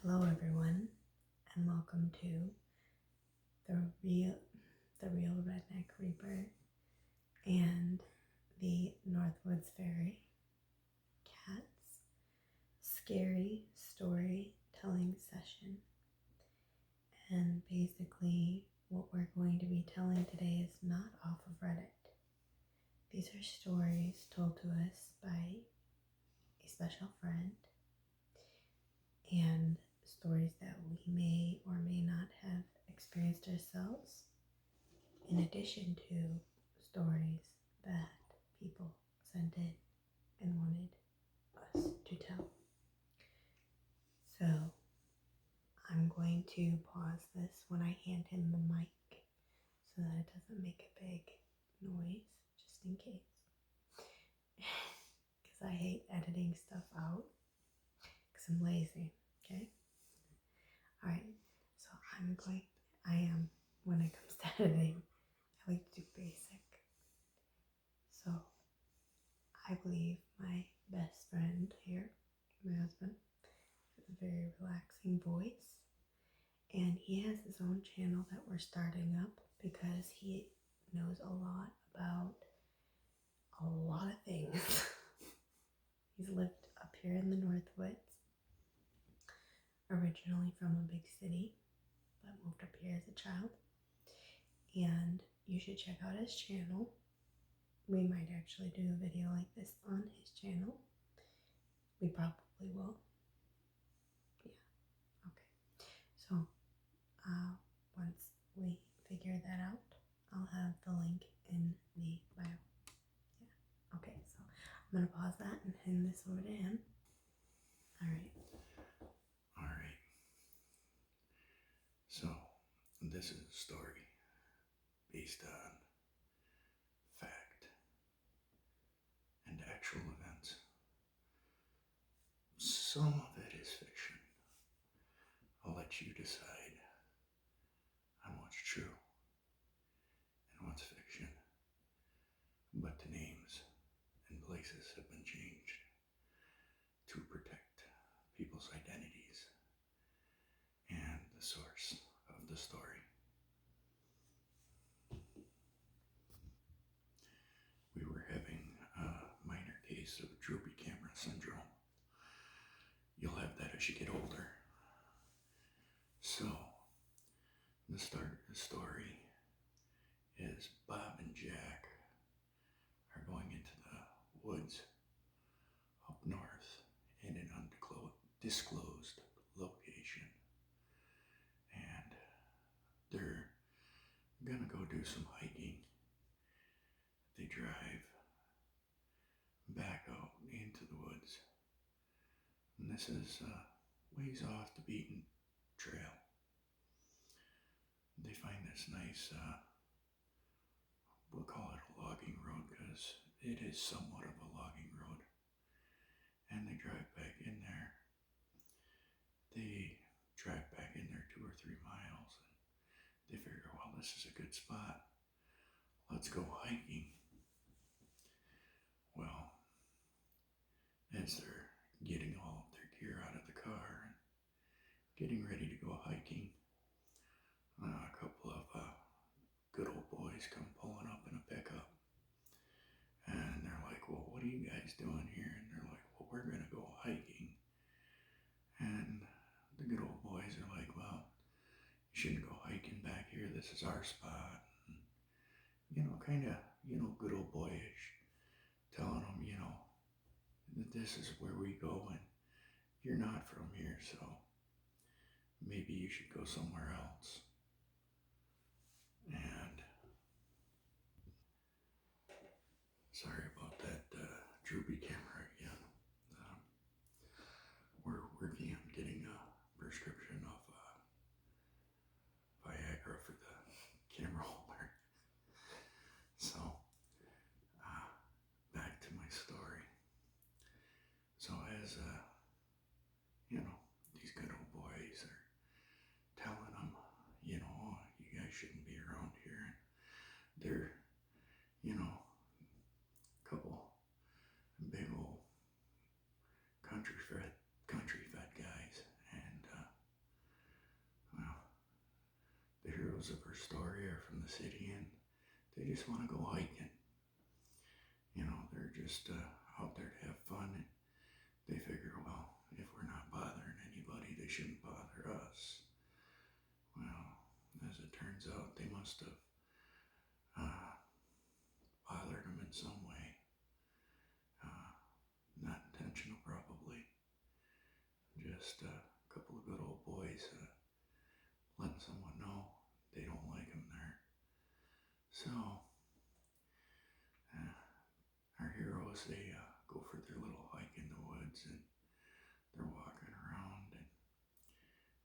Hello everyone and welcome to the real Redneck Reaper and the Northwoods Fairy Cat's scary story telling session. And basically what we're going to be telling today is not off of Reddit. These are stories told to us by a special friend and stories that we may or may not have experienced ourselves, in addition to stories that people sent in and wanted us to tell. So I'm going to pause this when I hand him the mic so that it doesn't make a big noise, just in case. Because I hate editing stuff out because I'm lazy, okay? Alright, so when it comes to editing, I like to do basic. So I believe my best friend here, my husband, has a very relaxing voice. And he has his own channel that we're starting up because he knows a lot about a lot of things. He's lived up here in the Northwoods, originally from a big city, but moved up here as a child. And you should check out his channel. We might actually do a video like this on his channel. We probably will. Yeah, okay. So, once we figure that out, I'll have the link in the bio. Yeah, okay, so I'm going to pause that and hand this over to him. Alright. So, this is a story based on fact and actual events. Some of it is fiction. I'll let you decide on what's true and what's fiction. But the names and places have been changed to protect people's identities and the source of the story. We were having a minor case of droopy camera syndrome. You'll have that as you get older. So, the start of the story is Bob and Jack are going into the woods up north in an undisclosed location. And they're gonna go do some hiking. They drive back out into the woods. And this is ways off the beaten trail. They find this nice, we'll call it a logging road because it is somewhat of a logging road. And they drive back in there. They drive back in there 2 or 3 miles and they figure, well, this is a good spot. Let's go hiking. Well, as they're getting all of their gear out of the car and getting ready to go hiking, a couple of good old boys come pulling up in a pickup. And they're like, well, what are you guys doing here? And they're like, well, we're going to go hiking. And the good old boys are like, well, you shouldn't go hiking back here. This is our spot. And, kind of, good old boyish, telling them, that this is where we go and you're not from here, so maybe you should go somewhere else. And sorry about that droopy camera again. We're working on getting a prescription of Viagra for the camera holder. So, back to my story. So as, these good old boys are telling them, you guys shouldn't be around here. And photos of her story are from the city, and they just want to go hiking. You know, they're just out there to have fun, and they figure, well, if we're not bothering anybody, they shouldn't bother us. Well, as it turns out, they must have bothered them in some way. Not intentional, probably. Just a couple of good old boys letting someone know they don't like them there. So, our heroes, they go for their little hike in the woods, and they're walking around, and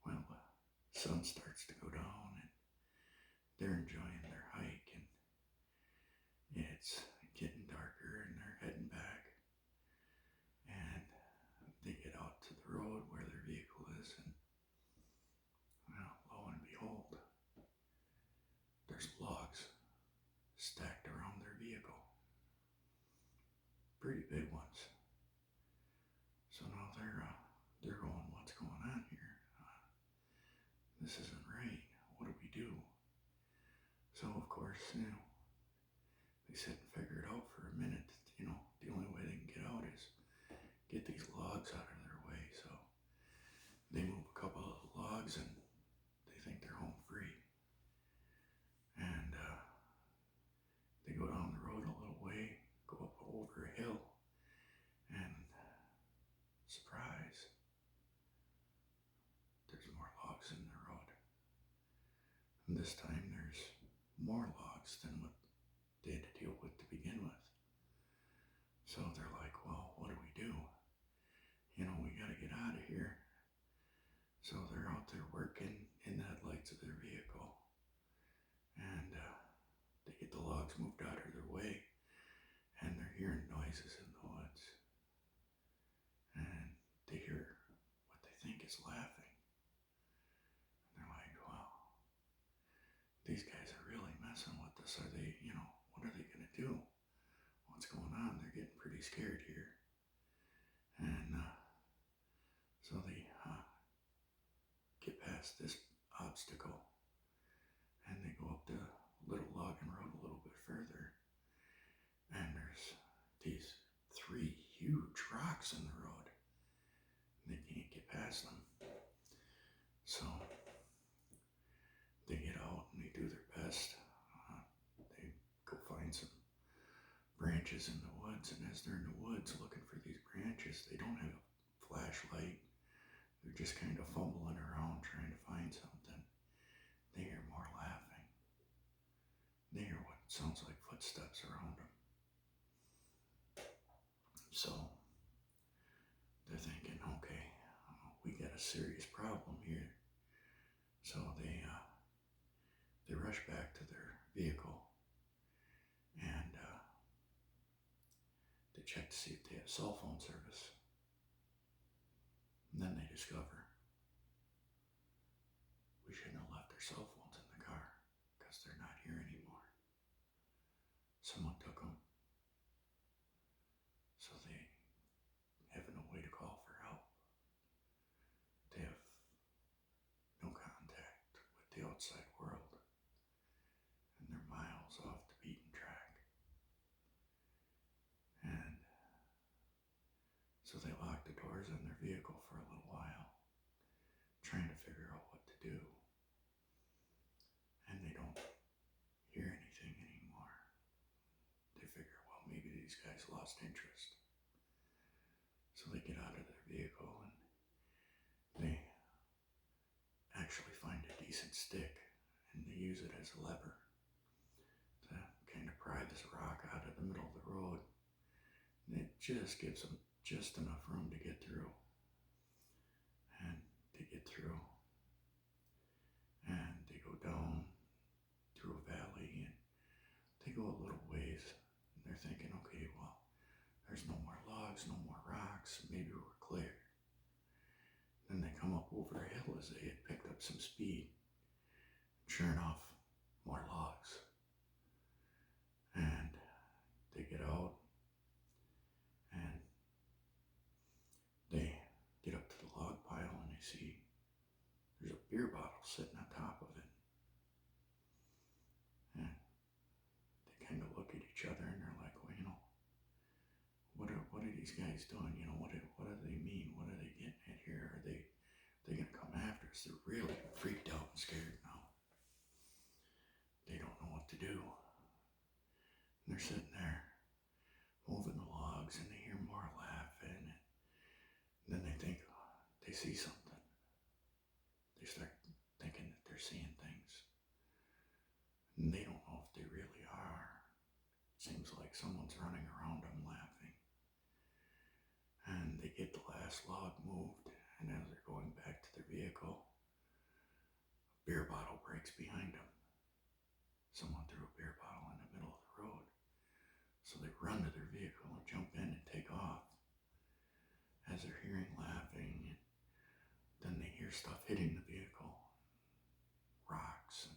well, the sun starts to go down, and they're enjoying their hike, and it's getting darker, and they're heading back, and they get out to the road where their vehicle is, and well, lo and behold, there's logs stacked around their vehicle. Pretty big ones. So now they're going, what's going on here? This isn't right. What do we do? So of course, they sit and figure it out for a minute. The only way they can get out is get these logs out of their way. So they move a couple of logs, and they think they're home free. And they go down the road a little way, go up over a hill, and surprise, there's more logs in the road. And this time there's more logs than what they had to deal with to begin with. So they're like, well, what do we do? We gotta get out of here. So they're out there working in the headlights of their vehicle, and they get the logs moved out of their way, and they're hearing noises in the woods, and they hear what they think is laughing. And they're like, wow, these guys are really messing with us. Are they, what are they gonna do? What's going on? They're getting pretty scared here. And so they get past this obstacle, and they go up the little logging road a little bit further, and there's these 3 huge rocks in the road, and they can't get past them. So they get out and they do their best. They go find some branches in the woods, and as they're in the woods looking for these branches, they don't have a flashlight. They're just kind of fumbling around trying to find something. They hear more laughing. They hear what sounds like footsteps around them. So they're thinking, okay, we got a serious problem here. So they rush back to their vehicle, and they check to see if they have cell phone service. And then they discover we shouldn't have left our cell phones in the car, because they're not here anymore. Someone took them. So they have no way to call for help. They have no contact with the outside world, and they're miles off the beaten track. And so they lock the doors on their vehicle for a little while, trying to figure out what to do. And they don't hear anything anymore. They figure, well, maybe these guys lost interest. So they get out of their vehicle, and they actually find a decent stick, and they use it as a lever to kind of pry this rock out of the middle of the road. And it just gives them just enough room to get through. And they get through, and they go down through a valley, and they go a little ways, and they're thinking, okay, well, there's no more logs, no more rocks, maybe we're clear. Then they come up over a hill as they had picked up some speed. Sure enough, more logs. And they get out, and they get up to the log pile, and they see there's a beer bottle sitting on top of it. he's doing, you know, what do they mean? What are they getting at here? Are they gonna come after us? They're really freaked out and scared now. They don't know what to do. And they're sitting there moving the logs, and they hear more laughing, and then they think they see something. They start thinking that they're seeing things, and they don't know if they really are. Seems like someone's running around them laughing. And they get the last log moved, and as they're going back to their vehicle, a beer bottle breaks behind them. Someone threw a beer bottle in the middle of the road. So they run to their vehicle and jump in and take off. As they're hearing laughing, and then they hear stuff hitting the vehicle. Rocks, and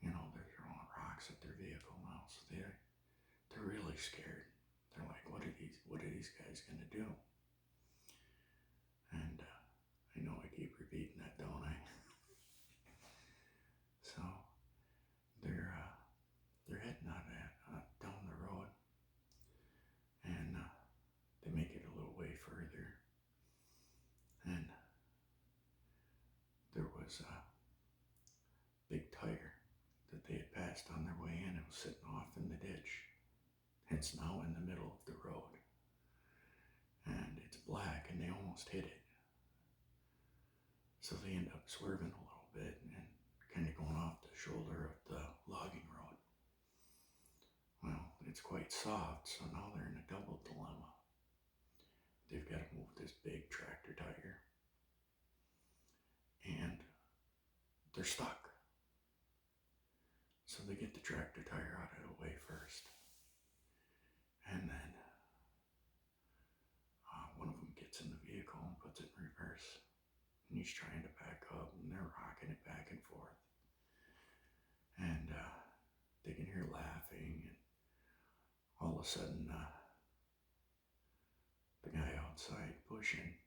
you know, they're throwing rocks at their vehicle now, so they're really scared. They're like, what are these guys gonna do? And I know I keep repeating that, don't I? So they're heading down the road, and they make it a little way further, and there was a big tire that they had passed on their way in. It was sitting off in the ditch. It's now in the middle of the road, and it's black, and they almost hit it. So they end up swerving a little bit and kind of going off the shoulder of the logging road. Well, it's quite soft, so now they're in a double dilemma. They've got to move this big tractor tire, and they're stuck. So they get the tractor tire out of the way first, and then one of them gets in the vehicle and puts it in reverse, and he's trying to back up, and they're rocking it back and forth, and they can hear laughing, and all of a sudden the guy outside pushing,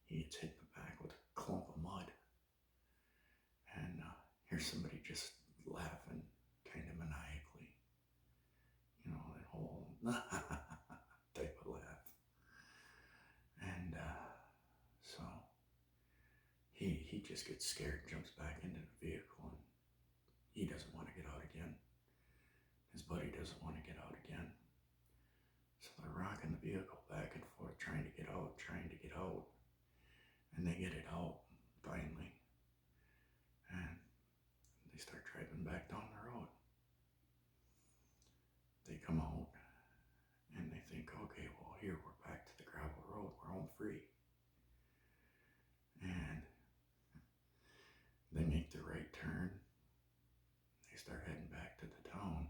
he gets hit in the back with a clump of mud, and here's somebody just laughing kind of maniacally, you know, that whole type of laugh. And so he just gets scared, jumps back into the vehicle, and he doesn't want to get out again. His buddy doesn't want to get out again. So they're rocking the vehicle back and forth, trying to get out, and they get it out finally, and they start driving back down the road. They come out, and they think, okay, well, here we're back to the gravel road, we're home free. And they make the right turn. They start heading back to the town.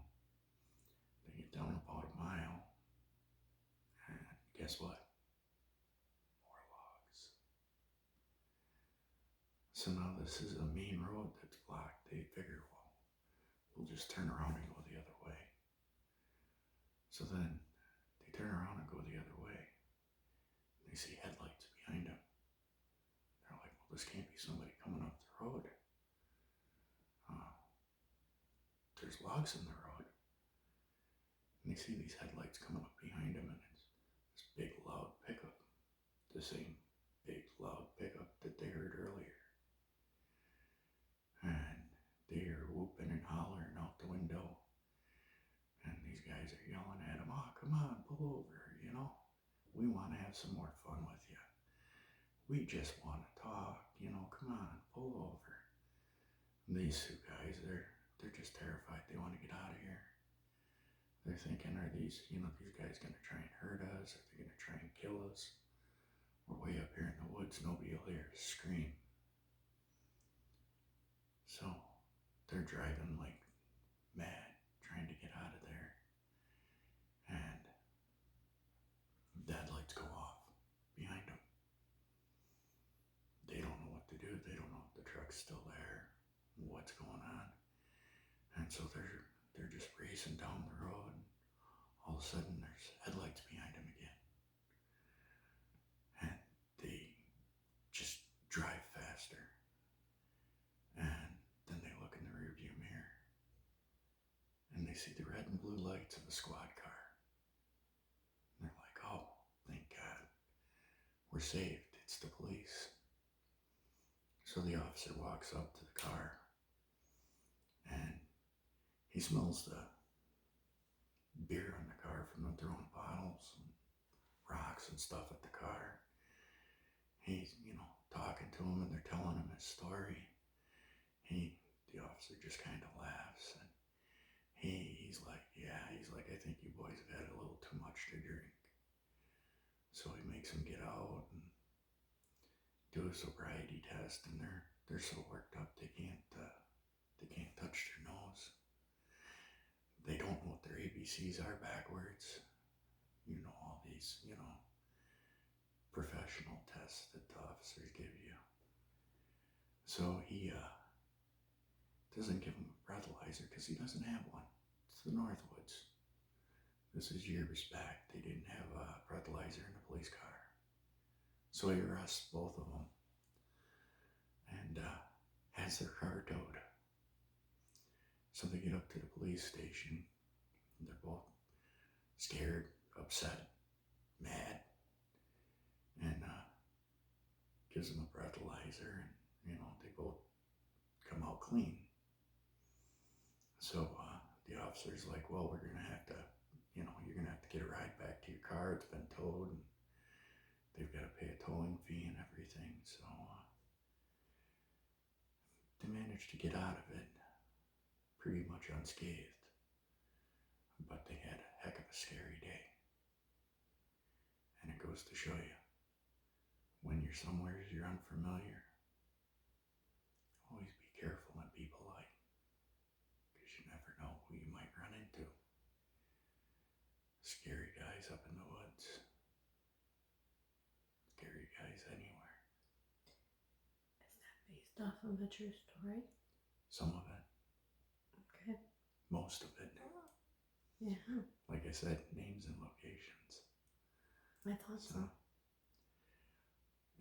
They get down about a mile, and guess what? More logs. So now this is a main road that's blocked. They figure, well, we'll just turn around and go the other way. So then they turn around and go the other way. They see headlights behind them. They're like, well, this can't be somebody coming up the road. There's logs in the road. And they see these headlights coming up behind them, and it's this big loud pickup. The same big loud pickup that they heard earlier. And they hear whooping and hollering out the window. And these guys are yelling at them, oh, come on, pull over, you know. We want to have some more fun with you. We just want to talk, you know, come on, pull over. And these two guys, they're just terrified. They want to get out of here. They're thinking, are these guys going to try and hurt us? Are they going to try and kill us? We're way up here in the woods. Nobody will hear us scream. So they're driving like mad, trying to get out of there. And the headlights go off behind them. They don't know what to do. They don't know if the truck's still there, what's going on. And so they're just racing down the road. All of a sudden, there's headlights behind them again. And they just drive faster. And then they look in the rearview mirror, and they see the red and blue lights of a squad car. And they're like, oh, thank God. we're saved. It's the police. So the officer walks up to the car and he smells the beer on the car from them throwing bottles and rocks and stuff at the car. He's, talking to him and they're telling him his story. The officer just kind of laughs and he's like, I think you boys have had a little too much to drink. So he makes them get out and do a sobriety test, and they're so worked up they can't touch their nose. They don't know what their ABCs are backwards. All these, professional tests that the officers give you. So he doesn't give him a breathalyzer because he doesn't have one. It's the Northwoods. This is years back. They didn't have a breathalyzer in the police car. So he arrests both of them and has their car towed. So they get up to the police station. And they're both scared, upset, mad, and gives them a breathalyzer, and they both come out clean. So the officer's like, well, we're gonna have to, you're gonna have to get a ride back to your car. It's been towed, and they've got to pay a towing fee and everything. So they managed to get out of it pretty much unscathed. But they had a heck of a scary day. And it goes to show you, when you're somewhere you're unfamiliar, always be careful and be polite, because you never know who you might run into. Scary guys up in the woods. Scary guys anywhere. Is that based off of a true story? Some of it. Okay. Most of it. Yeah. Like I said, names and locations. I thought so.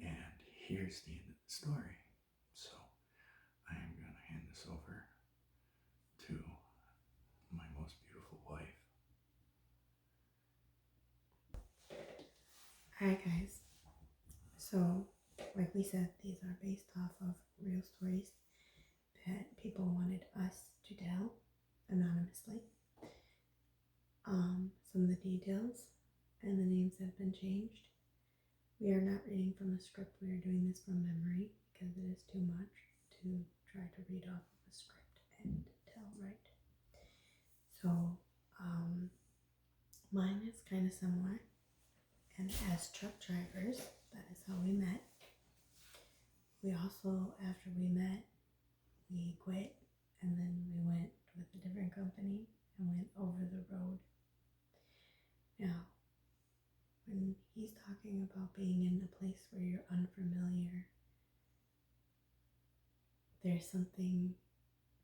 And here's the end of the story. So I am going to hand this over to my most beautiful wife. Alright, guys. So, like we said, these are based off of real stories that people wanted us to tell anonymously. Some of the details and the names have been changed. We are not reading from a script. We are doing this from memory because it is too much to try to read off of a script and tell right. So, mine is kind of similar. And as truck drivers, that is how we met. We also, after we met, we quit, and then we went with a different company and went over the road. Now, when he's talking about being in a place where you're unfamiliar, there's something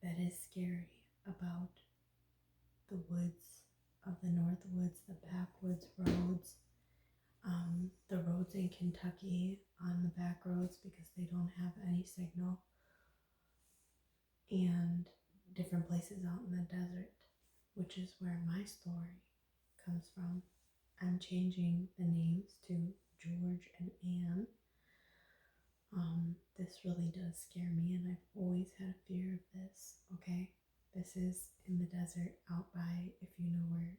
that is scary about the woods of the Northwoods, the backwoods roads, the roads in Kentucky on the back roads because they don't have any signal, and different places out in the desert, which is where my story comes from. I'm changing the names to George and Anne. This really does scare me, and I've always had a fear of this, okay? This is in the desert out by, if you know where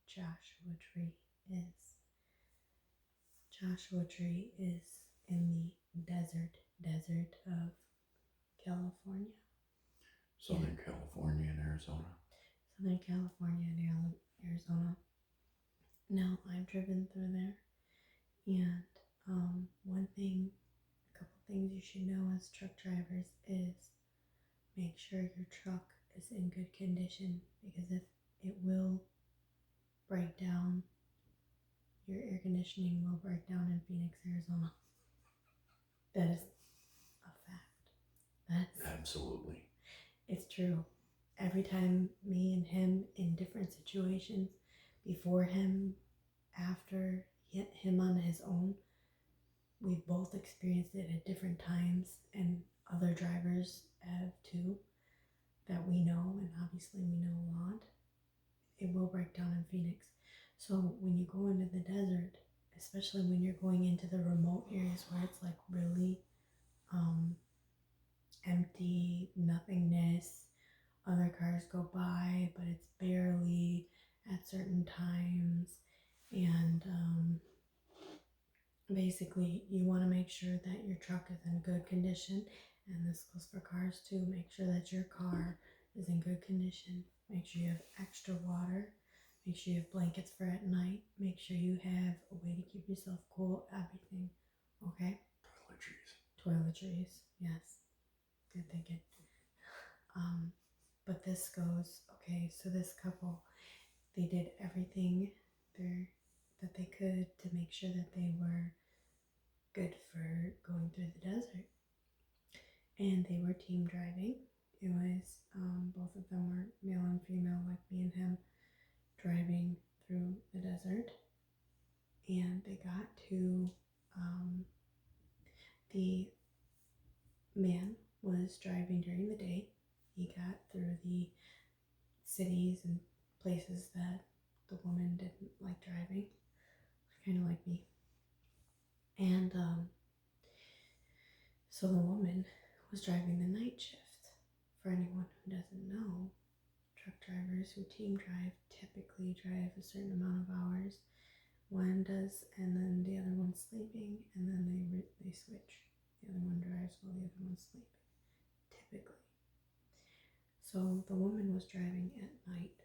Joshua Tree is. Joshua Tree is in the desert of California. Southern California and Arizona. Southern California and Arizona. Now, I've driven through there, and a couple things you should know as truck drivers is make sure your truck is in good condition, because if it will break down, your air conditioning will break down in Phoenix, Arizona. That is a fact. Absolutely. It's true. Every time me and him in different situations, before him, after him on his own, we've both experienced it at different times, and other drivers have too, that we know, and obviously we know a lot. It will break down in Phoenix. So when you go into the desert, especially when you're going into the remote areas where it's like really empty, nothingness. Other cars go by, but it's barely at certain times. And basically, you want to make sure that your truck is in good condition. And this goes for cars too. Make sure that your car is in good condition. Make sure you have extra water. Make sure you have blankets for at night. Make sure you have a way to keep yourself cool. Everything. Okay? Toiletries. Toiletries. Yes. Good thinking. But this goes, okay, so this couple, they did everything that they could to make sure that they were good for going through the desert. And they were team driving. It was, both of them were male and female, like me and him, driving through the desert. And they got to, the man was driving during the day. He got through the cities and places that the woman didn't like driving, kind of like me. And so the woman was driving the night shift. For anyone who doesn't know, truck drivers who team drive typically drive a certain amount of hours. One does, and then the other one's sleeping, and then they switch. The other one drives while the other one's sleeping, typically. So the woman was driving at night,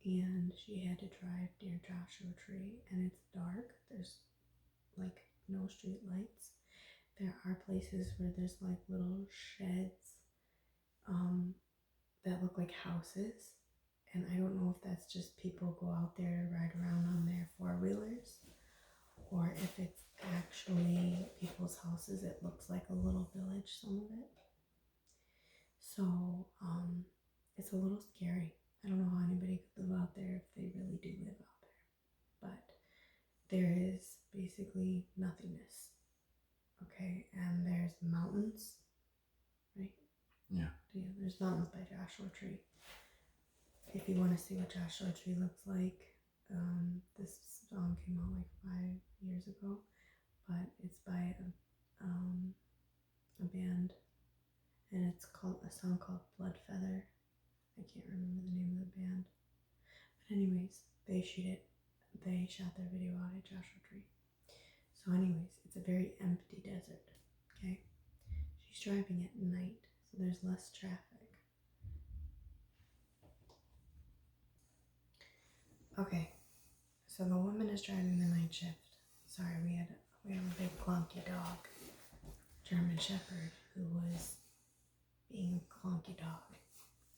and she had to drive near Joshua Tree, and it's dark. There's like no street lights. There are places where there's like little sheds that look like houses, and I don't know if that's just people go out there to ride around on their four-wheelers, or if it's actually people's houses. It looks like a little village, some of it. So it's a little scary. I don't know how anybody could live out there if they really do live out there, but there is basically nothingness. Okay, and there's mountains, right? Yeah. Yeah, there's mountains by Joshua Tree. If you want to see what Joshua Tree looks like, this song came out like 5 years ago, but it's by a band, and it's called a song called Blood Feather. I can't remember the name of the band, but anyways, they shot their video out at Joshua Tree. So anyways, it's a very empty desert. Okay, she's driving at night, so there's less traffic. Okay, so the woman is driving the night shift. Sorry, we have a big clunky dog, German Shepherd, who was being a clunky dog.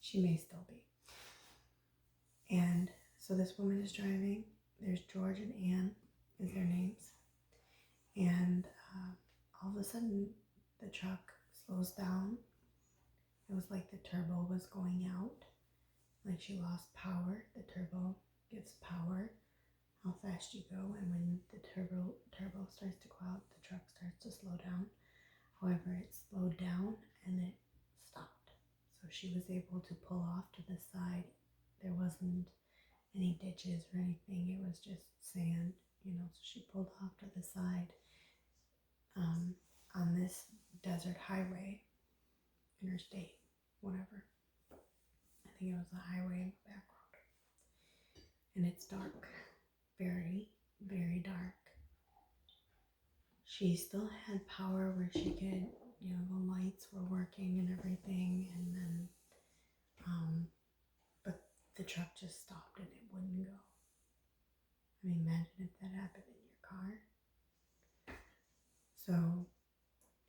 She may still be. And so this woman is driving. There's George and Anne is their names. And all of a sudden, the truck slows down. It was like the turbo was going out. Like she lost power. The turbo gives power, how fast you go. And when the turbo starts to go out, the truck starts to slow down. However, it slowed down and it stopped. So she was able to pull off to the side. There wasn't any ditches or anything. It was just sand, so she pulled off to the side on this desert highway, interstate, whatever. I think it was a highway in the back road. And it's dark, very, very dark. She still had power where she could, the lights were working and everything, and then, but the truck just stopped and it wouldn't go. I mean, imagine if that happened in your car. So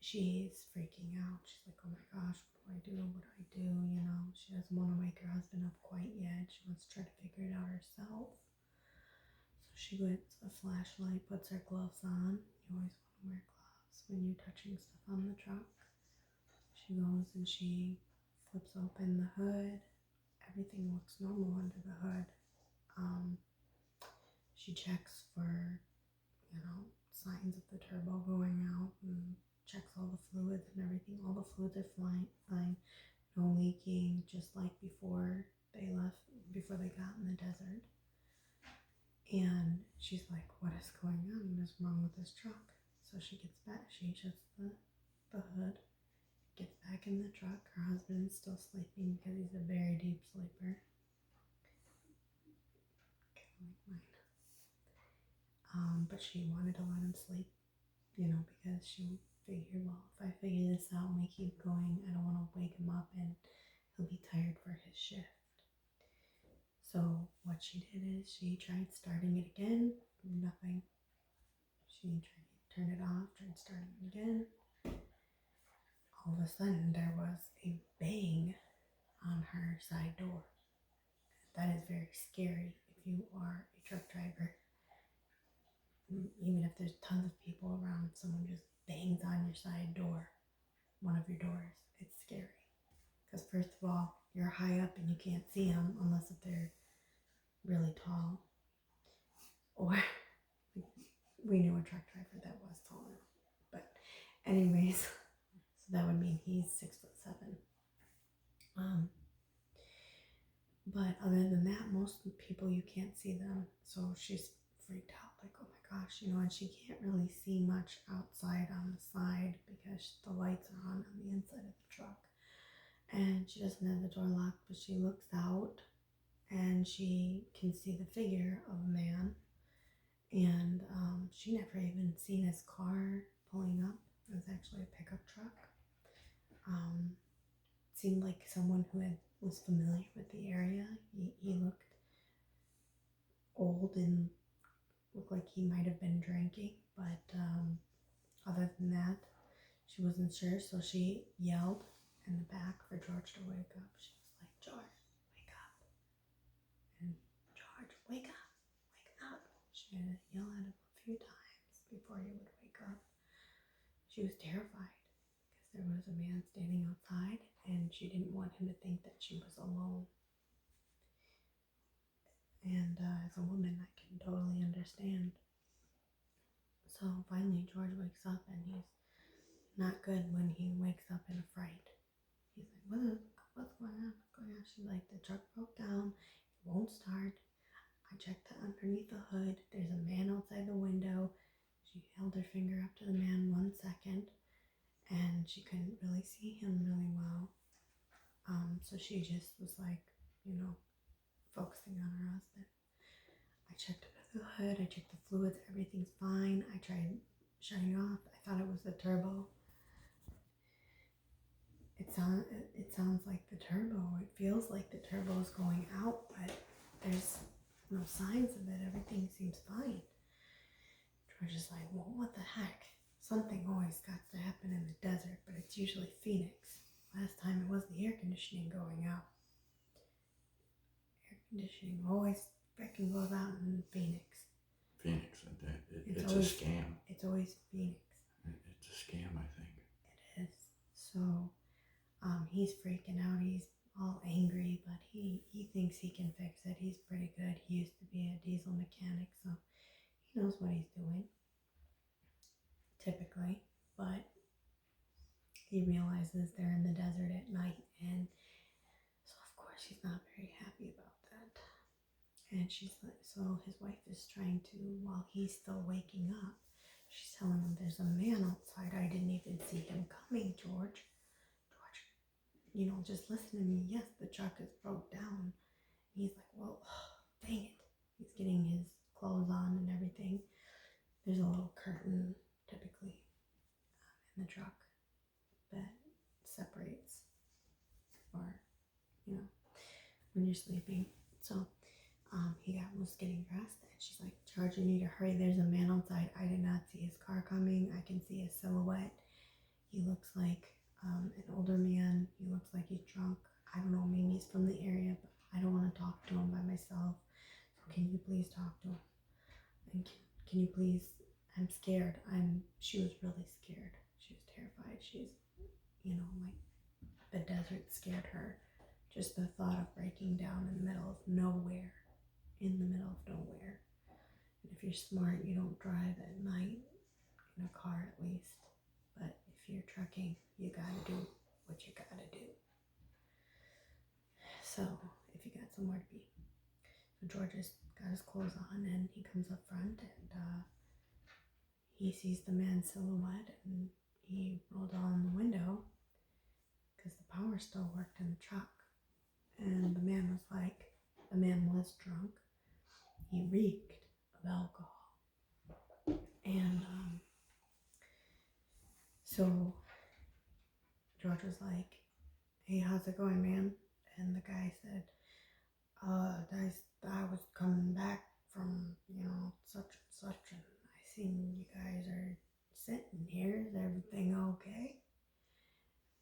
she's freaking out. She's like, oh my gosh, what do? What do I do? She doesn't want to wake her husband up quite yet. She wants to try to figure it out herself. So she gets a flashlight, puts her gloves on. You always want to wear gloves when you're touching stuff on the truck. She goes and she flips open the hood. Everything looks normal under the hood. She checks for, signs of the turbo going out and checks all the fluids and everything. All the fluids are fine. No leaking, just like before they got in the desert. And she's like, what is going on? What is wrong with this truck? So she gets back, she shuts the hood, gets back in the truck. Her husband's still sleeping because he's a very deep sleeper. Kind of like mine. But she wanted to let him sleep, because she figured, well, if I figure this out and we keep going, I don't want to wake him up and he'll be tired for his shift. So what she did is she tried starting it again, nothing. She tried to turn it off, tried starting it again. All of a sudden there was a bang on her side door. That is very scary if you are a truck driver. Even if there's tons of people around, someone just bangs on your side door, one of your doors, it's scary. Because first of all, you're high up and you can't see them unless if they're really tall. Or we knew a truck driver that was taller. But anyways, so that would mean he's 6'7". But other than that, most people you can't see them. So she's freaked out, like, oh my gosh, and she can't really see much outside on the side because the lights are on the inside of the truck. And she doesn't have the door locked, but she looks out and she can see the figure of a man. And she never even seen his car pulling up. It was actually a pickup truck. Seemed like someone who was familiar with the area. He looked old and looked like he might have been drinking, but other than that, she wasn't sure. So she yelled in the back for George to wake up. She was like, George, wake up. And George, wake up, wake up. She had to yell at him a few times before he would wake up. She was terrified because there was a man standing outside and she didn't want him to think that she was alone. And as a woman, I can totally understand. So finally, George wakes up and he's not good when he wakes up in a fright. He's like, what's going on? What's going on? She's like, the truck broke down. It won't start. I checked underneath the hood. There's a man outside the window. She held her finger up to the man 1 second and she couldn't really see him really well. So she just was like, focusing on her husband. I checked under the hood. I checked the fluids. Everything's fine. I tried shutting off. I thought it was the turbo. It sounds like the turbo. It feels like the turbo is going out, but there's no signs of it. Everything seems fine. George is like, well, what the heck? Something always got to happen in the desert, but it's usually Phoenix. Last time it was the air conditioning going out. Air conditioning always freaking goes out in Phoenix. Phoenix, it's a scam. It's always Phoenix. It's a scam, I think. It is. So he's freaking out. He's all angry, but he thinks he can fix it. He's pretty good. He used to be a diesel mechanic, so he knows what he's doing, typically. But he realizes they're in the desert at night, and so of course he's not very happy about that. And she's like, so his wife is trying to, while he's still waking up, she's telling him there's a man outside. I didn't even see him coming, George. Just listen to me. Yes, the truck is broke down. He's like, well, dang it. He's getting his clothes on and everything. There's a little curtain, typically, in the truck that separates, or, when you're sleeping. So he was getting dressed, and she's like, George, you need to hurry. There's a man outside. I did not see his car coming. I can see his silhouette. He looks like an older man. He looks like he's drunk. I don't know, maybe he's from the area, but I don't want to talk to him by myself. So can you please talk to him? And can you please, I'm scared. She was really scared. She was terrified. She's, like the desert scared her. Just the thought of breaking down in the middle of nowhere. In the middle of nowhere. And if you're smart, you don't drive at night in a car at least. But if you're trucking, you gotta do what you gotta do. So if you got somewhere to be. So George is got his clothes on, and he comes up front, and he sees the man's silhouette, and he rolled down the window because the power still worked in the truck. And the man was drunk. He reeked of alcohol. And so George was like, "Hey, how's it going, man?" And the guy said, I was coming back from, such and such, and I seen you guys are sitting here. Is everything okay?"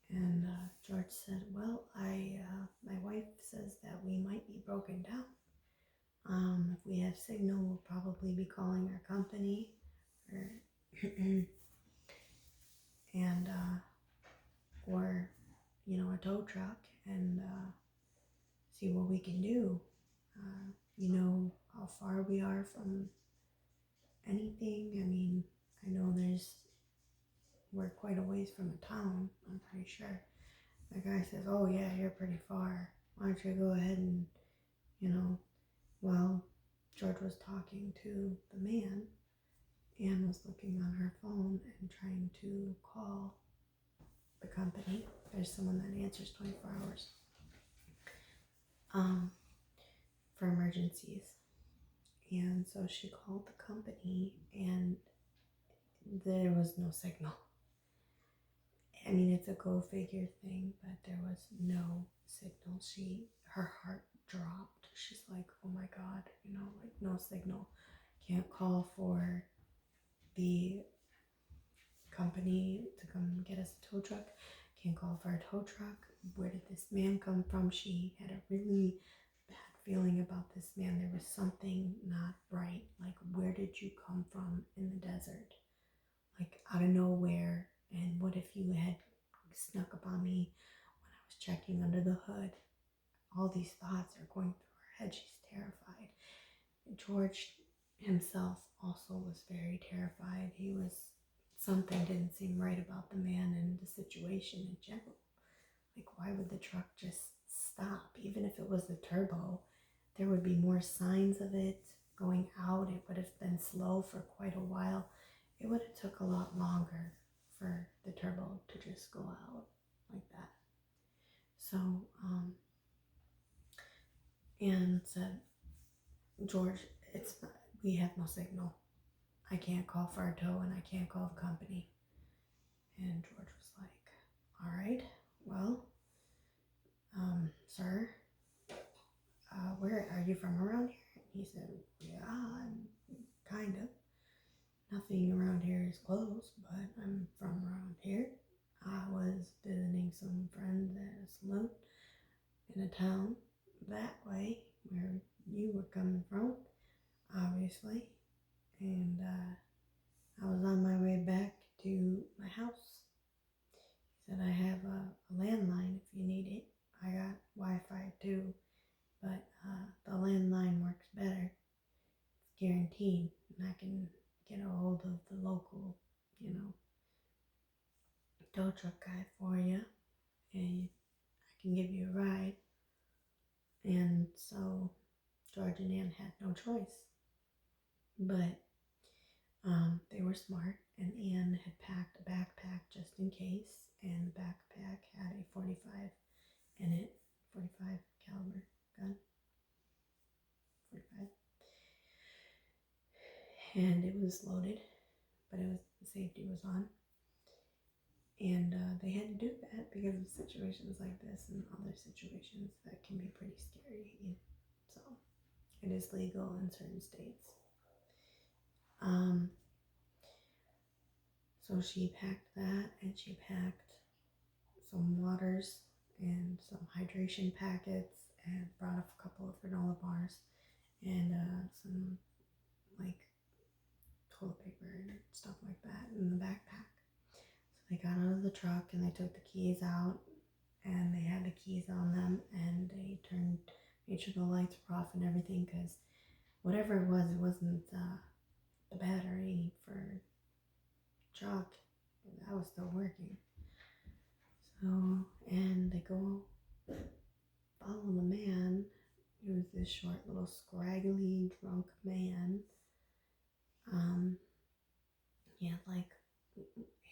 And George said, "Well, my wife says that we might be broken down. If we have signal, we'll probably be calling our company, or and or a tow truck, and see what we can do. You know how far we are from anything? I mean, I know we're quite a ways from a town, I'm pretty sure." The guy says, "Oh yeah, you're pretty far. Why don't you go ahead and, while George was talking to the man, Anne was looking on her phone and trying to call the company. There's someone that answers 24 hours for emergencies. And so she called the company, and there was no signal. I mean, it's a go figure thing, but there was no signal. Her heart dropped. She's like, "Oh my God, like no signal. Can't call for the company to come get us a tow truck. Can't call for a tow truck. Where did this man come from?" She had a really bad feeling about this man. There was something not right. Like, where did you come from in the desert? Like, out of nowhere. And what if you had snuck up on me when I was checking under the hood? All these thoughts are going through her head. She's terrified. George himself also was very terrified. Something didn't seem right about the man and the situation in general. Like, why would the truck just stop? Even if it was the turbo, there would be more signs of it going out. It would have been slow for quite a while. It would have took a lot longer for the turbo to just go out like that. So, Anne said, "George, we have no signal. I can't call for a tow, and I can't call the company." And George was like, "All right, well, sir, where are you from around here?" And he said, "Yeah, kind of. Nothing around here is close, but I'm from around here. I was visiting some friends at a saloon in a town that way where you were coming from, obviously. And I was on my way back to my house." He said, "I have a landline if you need it. I got Wi-Fi too, but the landline works better. It's guaranteed, and I can get a hold of the local, tow truck guy for you, and I can give you a ride." And so George and Anne had no choice, but they were smart, and Anne had packed a backpack just in case, and the backpack had a 45 in it, 45 caliber gun, 45, and it was loaded, but the safety was on. And they had to do that because of situations like this and other situations that can be pretty scary. So it is legal in certain states. So she packed that, and she packed some waters and some hydration packets, and brought up a couple of granola bars, and some like toilet paper and stuff like that in the backpack. So they got out of the truck, and they took the keys out, and they had the keys on them, and they made sure the lights were off and everything, because whatever it wasn't the battery for truck that was still working. So, and they go follow the man. He was this short, little, scraggly, drunk man. He had like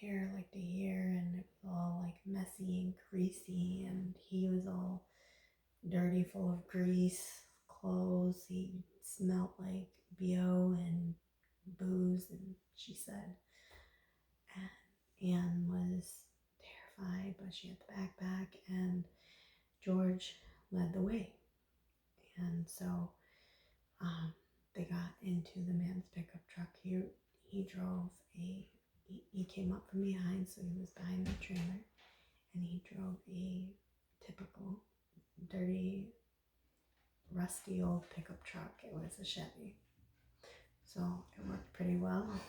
hair like to here, and it was all like messy and greasy, and he was all dirty, full of grease, clothes. He smelled like BO and booze, and she said, and Anne was terrified, but she had the backpack, and George led the way. And so they got into the man's pickup truck. He drove he came up from behind, so he was behind the trailer, and he drove a typical dirty, rusty old pickup truck. It was a Chevy, so it worked pretty well.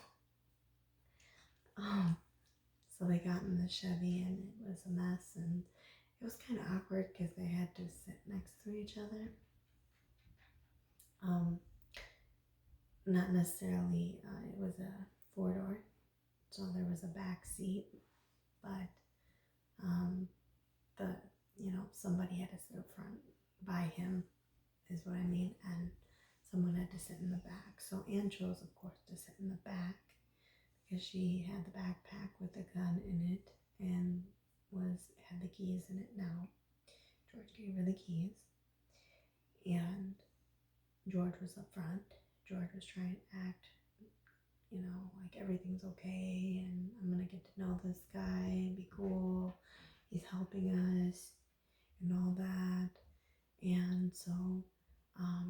So they got in the Chevy, and it was a mess, and it was kind of awkward because they had to sit next to each other. Not necessarily, it was a four-door, so there was a back seat, but somebody had to sit up front by him, is what I mean, and someone had to sit in the back. So Anne chose, of course, to sit in the back because she had the backpack with the gun in it and had the keys in it now. George gave her the keys, and George was up front. George was trying to act, like everything's okay, and I'm gonna get to know this guy and be cool. He's helping us and all that. And so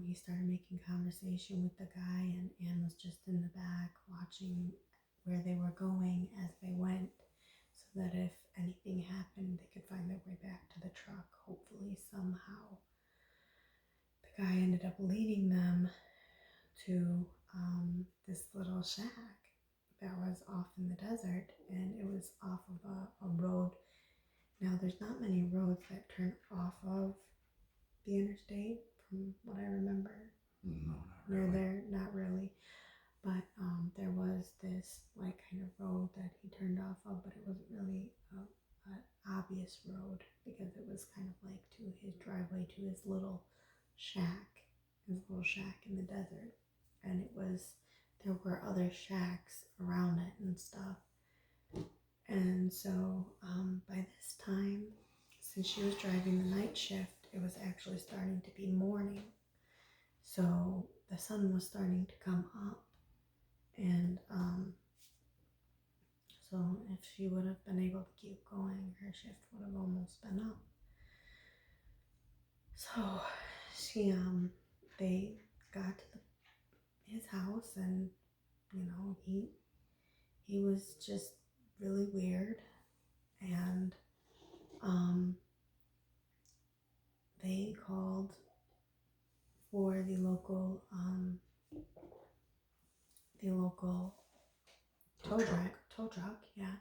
he started making conversation with the guy, and Anne was just in the back watching where they were going as they went, so that if anything happened, they could find their way back to the truck, hopefully, somehow. The guy ended up leading them to this little shack that was off in the desert, and it was off of a road. Now, there's not many roads that turn off of the interstate, from what I remember. No, not Near really. there, not really. But there was this like kind of road that he turned off of, but it wasn't really an obvious road because it was kind of like to his driveway to his little shack in the desert. And there were other shacks around it and stuff. And so by this time, since she was driving the night shift, it was actually starting to be morning. So the sun was starting to come up. And so if she would have been able to keep going, her shift would have almost been up. So they got to his house, and he was just really weird, and they called for the local tow truck, yeah,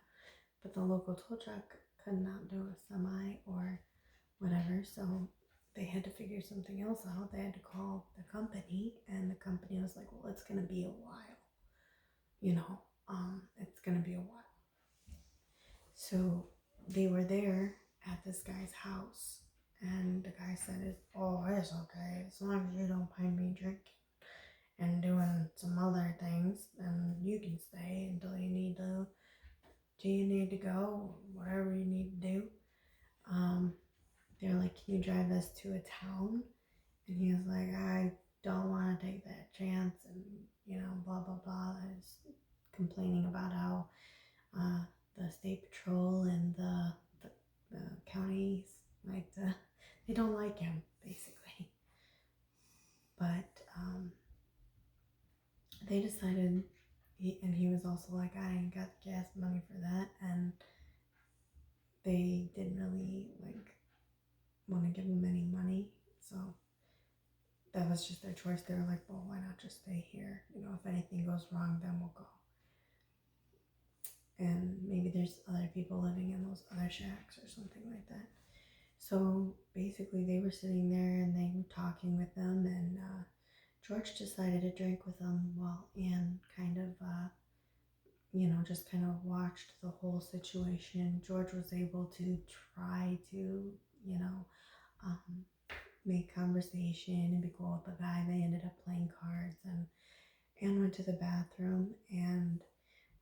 but the local tow truck could not do a semi or whatever, so they had to figure something else out. They had to call the company, and the company was like, well, it's gonna be a while, it's gonna be a while. So they were there at this guy's house, and the guy said, oh, it's okay, as long as you don't mind me drinking and doing some other things, then you can stay until you need to go, whatever you need to do. They're like, can you drive us to a town? And he was like, I don't want to take that chance, and blah blah blah. I was complaining about how the state patrol and the counties they don't like him, basically. But they decided, he was also like, I ain't got the gas money for that, and they didn't really want to give him any money, so that was just their choice. They were like, well, why not just stay here? If anything goes wrong, then we'll go. And maybe there's other people living in those other shacks or something like that. So basically, they were sitting there and they were talking with them, and George decided to drink with them while Anne kind of, just kind of watched the whole situation. George was able to try to, make conversation and be cool with the guy. They ended up playing cards, and Anne went to the bathroom. And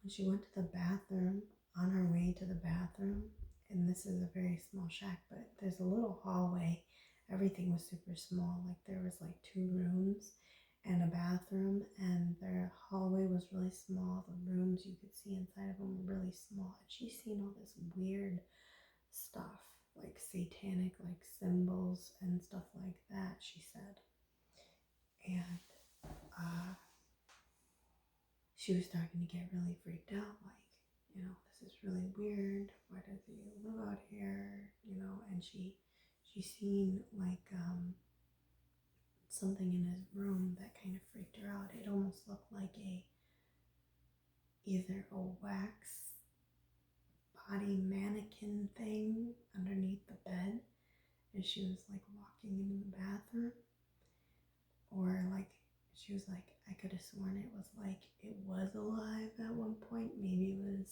when she went to the bathroom, on her way to the bathroom, and this is a very small shack, but there's a little hallway. Everything was super small. Like there was like 2 rooms and a bathroom, and their hallway was really small. The rooms you could see inside of them were really small. And she's seen all this weird stuff, like satanic, like symbols and stuff like that, she said. And she was starting to get really freaked out, like, this is really weird. Why does he live out here? And she seen like something in his room that kind of freaked her out. It almost looked like either a wax body mannequin thing underneath the bed as she was like walking into the bathroom, or like she was like, I could have sworn it was like it was alive at one point. Maybe it was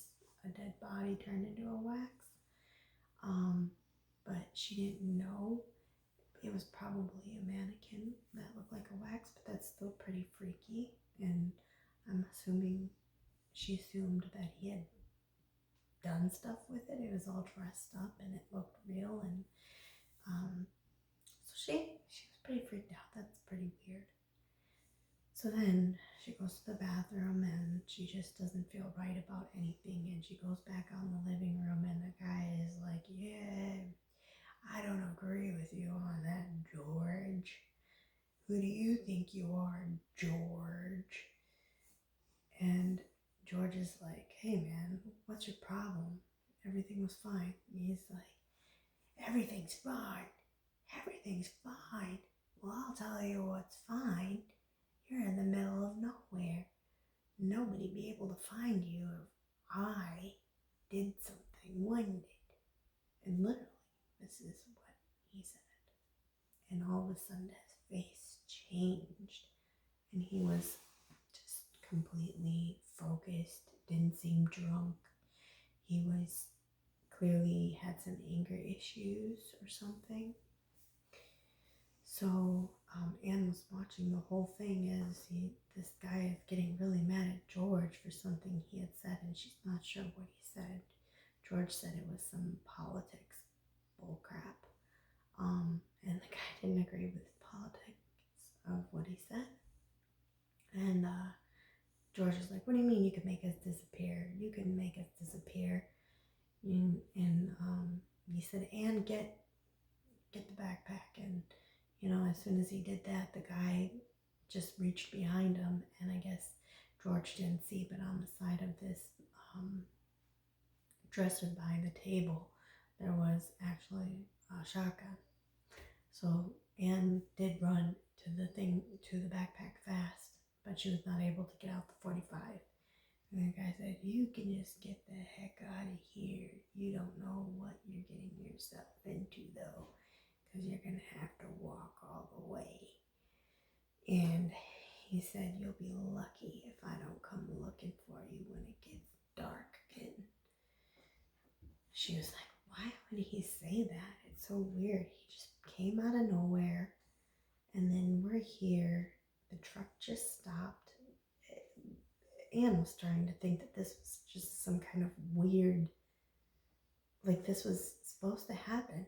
a dead body turned into a wax. But she didn't know. It was probably a mannequin that looked like a wax, but that's still pretty freaky. And I'm assuming she assumed that he had done stuff with it. It was all dressed up and it looked real, and so she was pretty freaked out. That's pretty weird. So then she goes to the bathroom and she just doesn't feel right about anything, and she goes back out in the living room, and the guy is like, yeah, I don't agree with you on that, George. Who do you think you are, George? And George is like, hey man, what's your problem? Everything was fine. And he's like, everything's fine. Everything's fine. Well, I'll tell you what's fine. You're in the middle of nowhere. Nobody be able to find you if I did something, wouldn't it? And literally, this is what he said. And all of a sudden his face changed, and he was just completely focused, didn't seem drunk. He was clearly had some anger issues or something. So Anne was watching the whole thing as this guy is getting really mad at George for something he had said, and she's not sure what he said. George said it was some politics bullcrap. And the guy didn't agree with the politics of what he said. And George is like, what do you mean you can make us disappear? You can make us disappear. And he said, and get the backpack. And, as soon as he did that, the guy just reached behind him. And I guess George didn't see, but on the side of this dresser by the table, there was actually a shotgun. So Anne did run to the backpack fast, but she was not able to get out the 45. And the guy said, you can just get the heck out of here. You don't know what you're getting yourself into, though, because you're going to have to walk all the way. And he said, you'll be lucky if I don't come looking for you when it gets dark again. She was like, why would he say that? It's so weird. He just came out of nowhere, and then we're here. The truck just stopped. Anne was starting to think that this was just some kind of weird, like this was supposed to happen.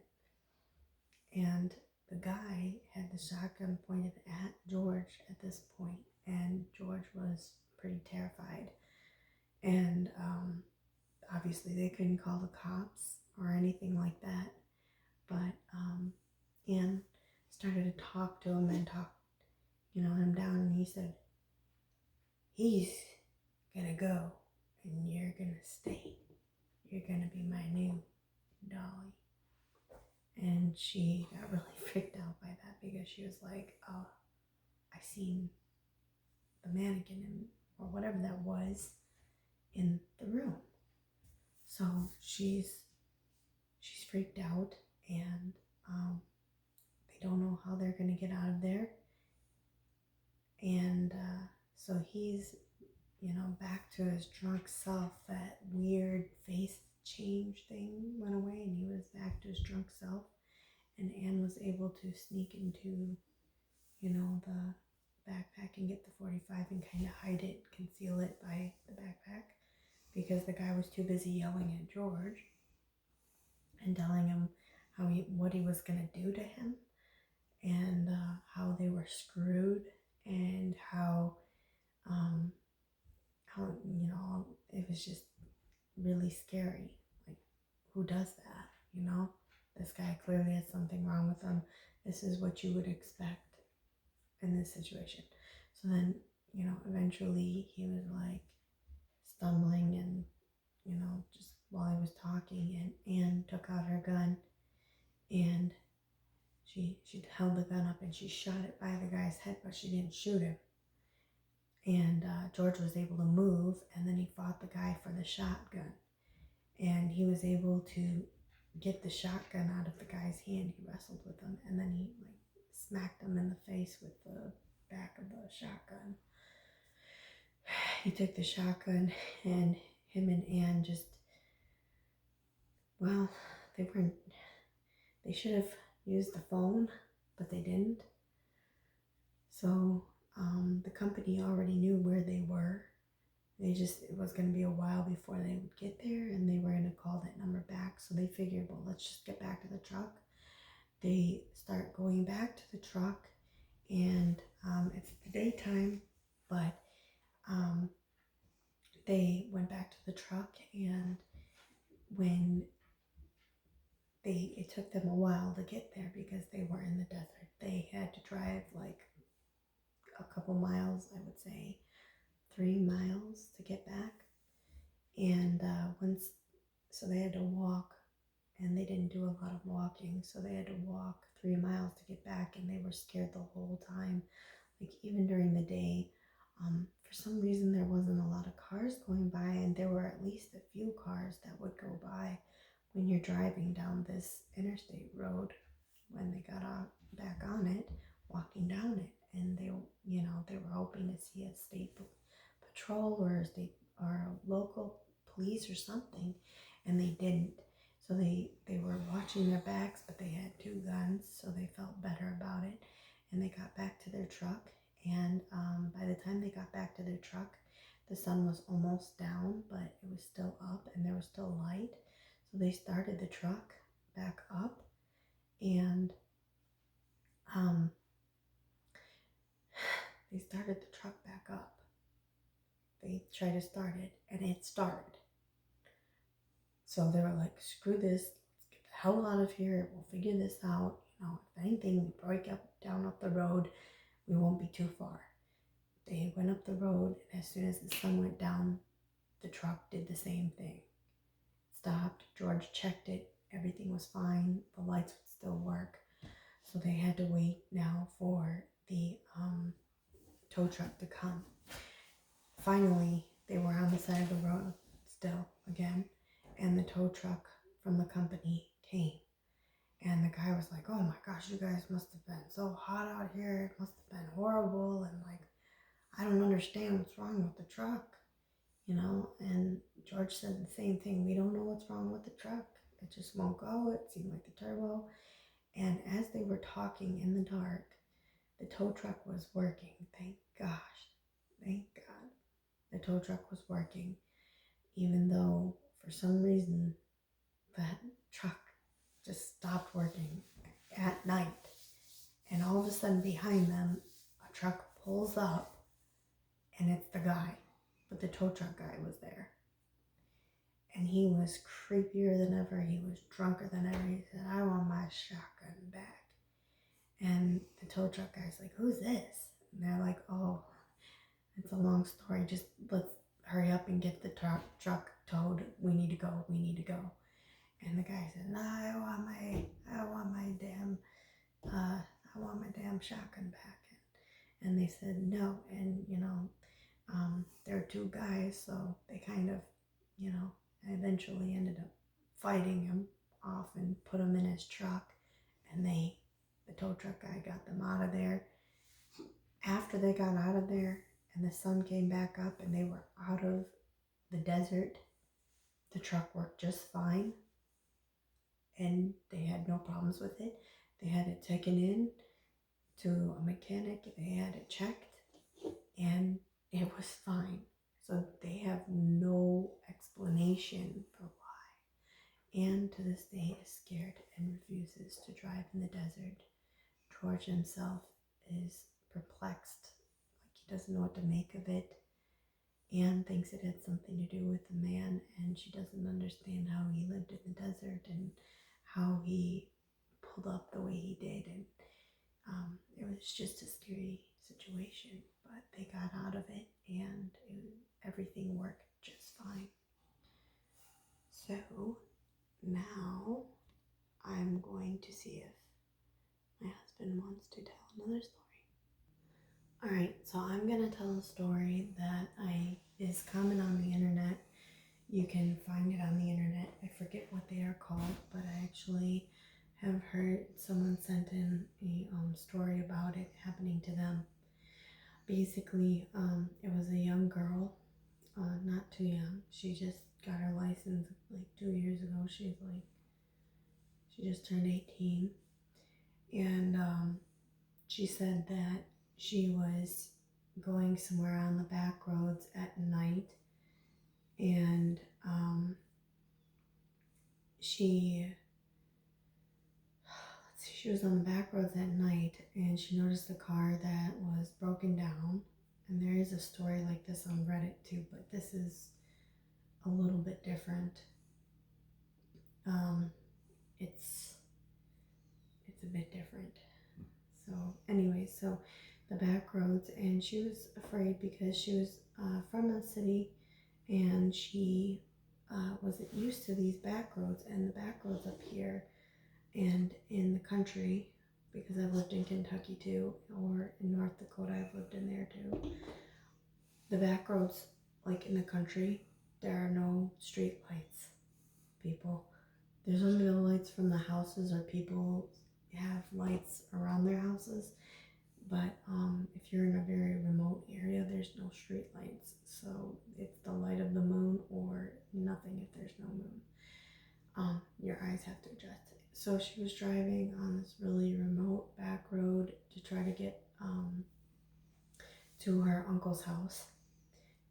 And the guy had the shotgun pointed at George at this point, and George was pretty terrified. And obviously they couldn't call the cops or anything like that. But Anne started to talk to him and talk, him down, and he said, he's gonna go and you're gonna stay. You're gonna be my new dolly. And she got really freaked out by that because she was like, oh, I seen the mannequin or whatever that was in the room. So she's freaked out, and they don't know how they're going to get out of there. And so he's, back to his drunk self. That weird face change thing went away, and he was back to his drunk self. and Anne was able to sneak into, the backpack and get the 45 and kind of hide it, conceal it by the backpack, because the guy was too busy yelling at George and telling him what he was gonna do to him, and how they were screwed, and um, how it was just really scary. Like, who does that? This guy clearly has something wrong with him. This is what you would expect in this situation. So then, eventually he was like stumbling, and just while he was talking, and Anne took out her gun, and she held the gun up and she shot it by the guy's head, but she didn't shoot him. And George was able to move, and then he fought the guy for the shotgun, and he was able to get the shotgun out of the guy's hand. He wrestled with him, and then he like smacked him in the face with the back of the shotgun. He took the shotgun, and him and Anne just, well, they should have used the phone, but they didn't. So the company already knew where they were. It was going to be a while before they would get there, and they were going to call that number back. So they figured, well, let's just get back to the truck. They start going back to the truck, and it's the daytime, but they went back to the truck, and when it took them a while to get there because they were in the desert. They had to drive like a couple miles, I would say 3 miles to get back. And so they had to walk, and they didn't do a lot of walking, so they had to walk 3 miles to get back, and they were scared the whole time. Like, even during the day, for some reason there wasn't a lot of cars going by, and there were at least a few cars that would go by when you're driving down this interstate road. When they got back on it, walking down it, and they were hoping to see a state patrol or a local police or something, and they didn't. So they were watching their backs, but they had 2 guns, so they felt better about it, and they got back to their truck. And by the time they got back to their truck, the sun was almost down, but it was still up, and there was still light. So they started the truck back up, and they started the truck back up. They tried to start it, and it started. So they were like, screw this, let's get the hell out of here, we'll figure this out. If anything, we break down up the road, we won't be too far. They went up the road, and as soon as the sun went down, the truck did the same thing. Stopped, George checked it, everything was fine, the lights would still work. So they had to wait now for the tow truck to come. Finally, they were on the side of the road still again, and the tow truck from the company came. And the guy was like, oh my gosh, you guys must have been so hot out here. It must have been horrible. And like, I don't understand what's wrong with the truck, And George said the same thing. We don't know what's wrong with the truck. It just won't go. It seemed like the turbo. And as they were talking in the dark, the tow truck was working. Thank gosh. Thank God. The tow truck was working, even though for some reason that truck just stopped working at night. And all of a sudden behind them, a truck pulls up, and it's the guy, but the tow truck guy was there. And he was creepier than ever. He was drunker than ever. He said, I want my shotgun back. And the tow truck guy's like, who's this? And they're like, oh, it's a long story. Just let's hurry up and get the truck towed. We need to go. And the guy said, no, I want my damn shotgun back. And they said no. And, there are 2 guys, so they kind of, eventually ended up fighting him off and put him in his truck. And the tow truck guy got them out of there. After they got out of there and the sun came back up and they were out of the desert, the truck worked just fine, and they had no problems with it. They had it taken in to a mechanic, they had it checked, and it was fine. So they have no explanation for why. And to this day is scared and refuses to drive in the desert. George himself is perplexed, like he doesn't know what to make of it. Anne thinks it had something to do with the man, and she doesn't understand how he lived in the desert and how he pulled up the way he did. And it was just a scary situation, but they got out of it, and everything worked just fine. So now I'm going to see if my husband wants to tell another story. Alright, so I'm going to tell a story that is common on the internet. You can find it on the internet. I forget what they are called, but I actually have heard someone sent in a story about it happening to them. Basically, it was a young girl, not too young. She just got her license like 2 years ago. She just turned 18. And she said that she was going somewhere on the back roads at night, and she was on the back roads at night, and she noticed a car that was broken down. And there is a story like this on Reddit too, but this is a little bit different. It's a bit different. So anyway, so the back roads, and she was afraid because she was from the city, and she wasn't used to these back roads. And the back roads up here and in the country, because I've lived in Kentucky too, or in North Dakota, I've lived in there too. The back roads, like in the country, there are no street lights, people. There's only the lights from the houses, or people have lights around their houses. But if you're in a very remote area, there's no street lights. So it's the light of the moon or nothing if there's no moon. Your eyes have to adjust. So she was driving on this really remote back road to try to get to her uncle's house.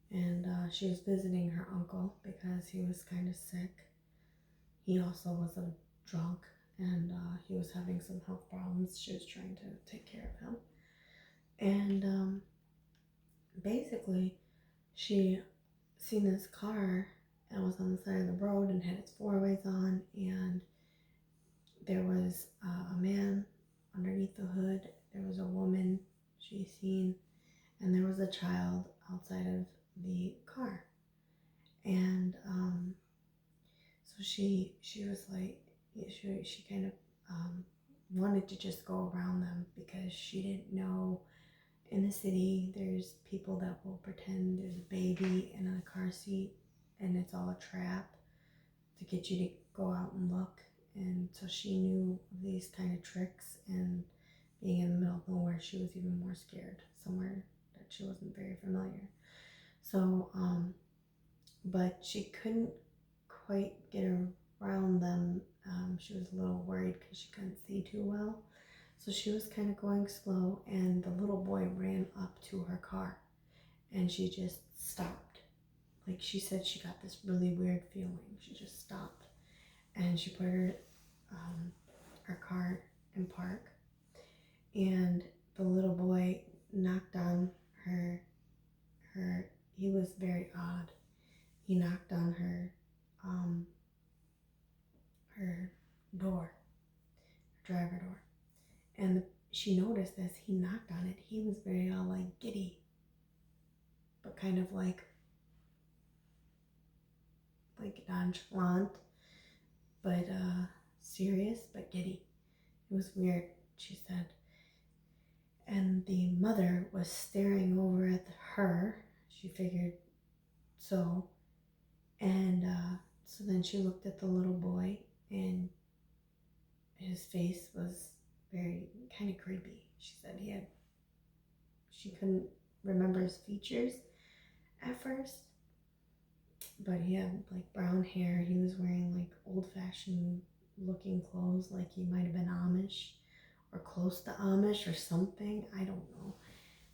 And she was visiting her uncle because he was kind of sick. He also was a drunk, and he was having some health problems. She was trying to take care of him. And basically, she seen this car and was on the side of the road and had its four ways on, and there was a man underneath the hood. There was a woman she seen, and there was a child outside of the car. And so she was like, she kind of wanted to just go around them, because she didn't know. In the city, there's people that will pretend there's a baby in a car seat, and it's all a trap to get you to go out and look. And so she knew these kind of tricks, and being in the middle of nowhere, she was even more scared, somewhere that she wasn't very familiar. So, but she couldn't quite get around them. She was a little worried because she couldn't see too well. So she was kind of going slow, and the little boy ran up to her car, and she just stopped. Like, she said she got this really weird feeling. She just stopped, and she put her car in park, and the little boy knocked on her. He was very odd. He knocked on her door, her driver door. And she noticed as he knocked on it, he was very all like giddy, but kind of like nonchalant, but serious, but giddy. It was weird, she said. And the mother was staring over at her. She figured so. And so then she looked at the little boy, and his face was very kind of creepy. She said she couldn't remember his features at first, but he had like brown hair. He was wearing like old-fashioned looking clothes, like he might have been Amish, or close to Amish or something. I don't know.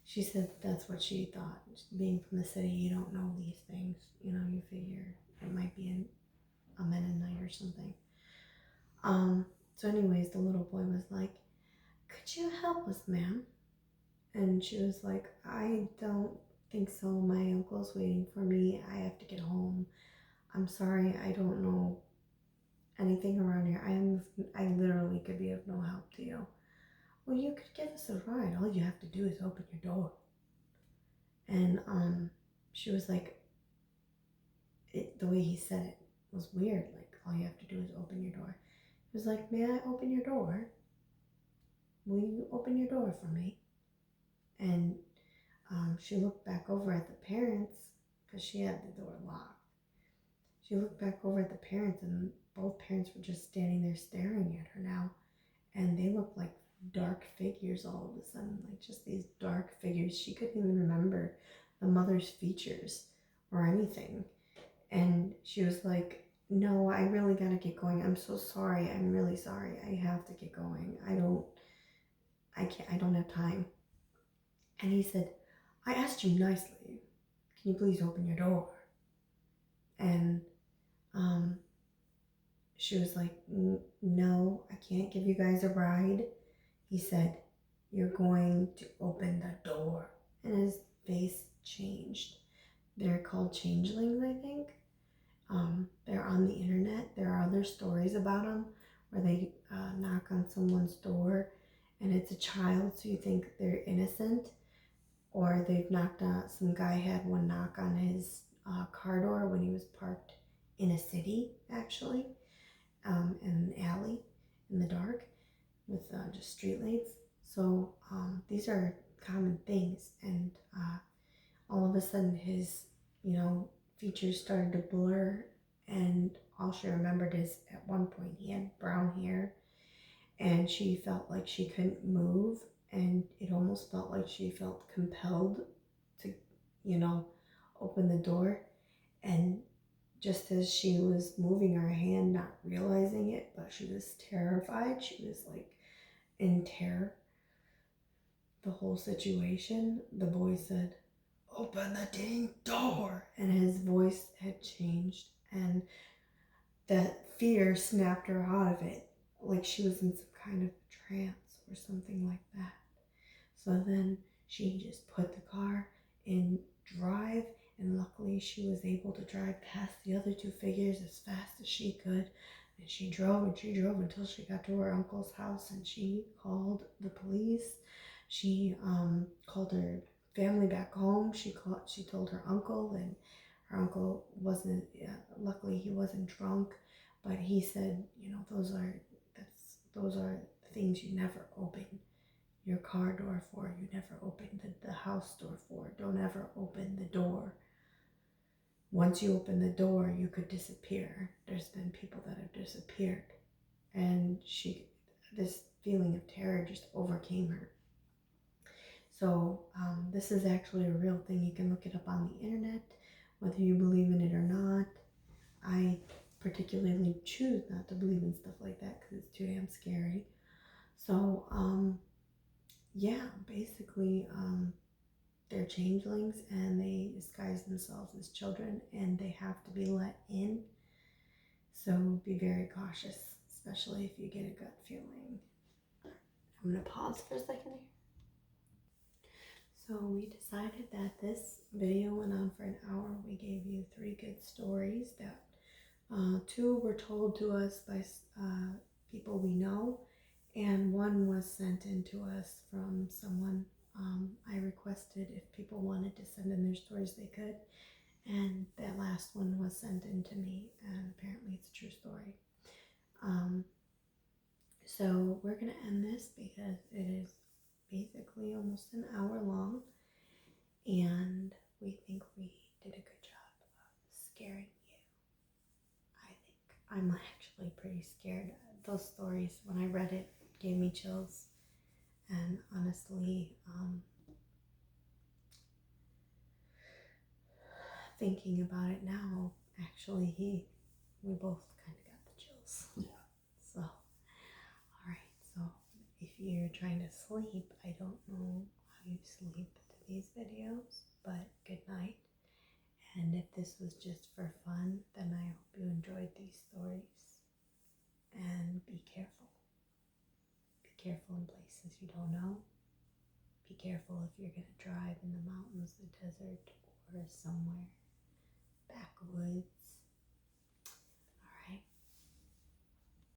She said that's what she thought. Being from the city, you don't know these things. You know, you figure it might be a Mennonite or something. So anyways, the little boy was like, could you help us, ma'am? And she was like, I don't think so. My uncle's waiting for me. I have to get home. I'm sorry, I don't know anything around here. I literally could be of no help to you. Well, you could give us a ride. All you have to do is open your door. And she was like, the way he said it was weird. Like, all you have to do is open your door. He was like, may I open your door? Will you open your door for me? And she looked back over at the parents because she had the door locked. She looked back over at the parents, and both parents were just standing there staring at her now. And they looked like dark figures all of a sudden, like just these dark figures. She couldn't even remember the mother's features or anything. And she was like, no, I really gotta get going. I'm so sorry. I'm really sorry. I have to get going. I don't have time. And he said, I asked you nicely. Can you please open your door? And she was like, no, I can't give you guys a ride. He said, you're going to open the door. And his face changed. They're called changelings, I think. They're on the internet. There are other stories about them where they knock on someone's door and it's a child, so you think they're innocent. Or they've knocked on, some guy had one knock on his car door when he was parked in a city, actually, in an alley in the dark with just street lights. So these are common things, and all of a sudden his, features started to blur, and all she remembered is at one point he had brown hair, and she felt like she couldn't move, and it almost felt like she felt compelled to, open the door. And just as she was moving her hand, not realizing it, but she was terrified, she was like in terror, the whole situation, the boy said, open the dang door. And his voice had changed, and that fear snapped her out of it, like she was in some kind of trance or something like that. So then she just put the car in drive, and luckily she was able to drive past the other two figures as fast as she could. And she drove until she got to her uncle's house, and she called the police. She called her family back home. She told her uncle, and her uncle wasn't. Luckily, he wasn't drunk, but he said, those are things you never open your car door for. You never open the house door for. Don't ever open the door. Once you open the door, you could disappear. There's been people that have disappeared, and this feeling of terror just overcame her. So this is actually a real thing. You can look it up on the internet, whether you believe in it or not. I particularly choose not to believe in stuff like that because it's too damn scary. So basically they're changelings, and they disguise themselves as children, and they have to be let in. So be very cautious, especially if you get a gut feeling. I'm going to pause for a second here. So we decided that this video went on for an hour. We gave you 3 good stories that 2 were told to us by people we know, and 1 was sent in to us from someone. I requested if people wanted to send in their stories, they could, and that last one was sent in to me, and apparently it's a true story. So we're going to end this because it is basically almost an hour long, and we think we did a good job of scaring you. I think I'm actually pretty scared. Those stories, when I read it, gave me chills, and honestly, thinking about it now, actually, we both kind of got the chills. Yeah. So, all right. So if you're trying to sleep, I don't know how you sleep to these videos, but good night. And if this was just for fun, then I hope you enjoyed these stories. And be careful. Be careful in places you don't know. Be careful if you're going to drive in the mountains, the desert, or somewhere backwoods.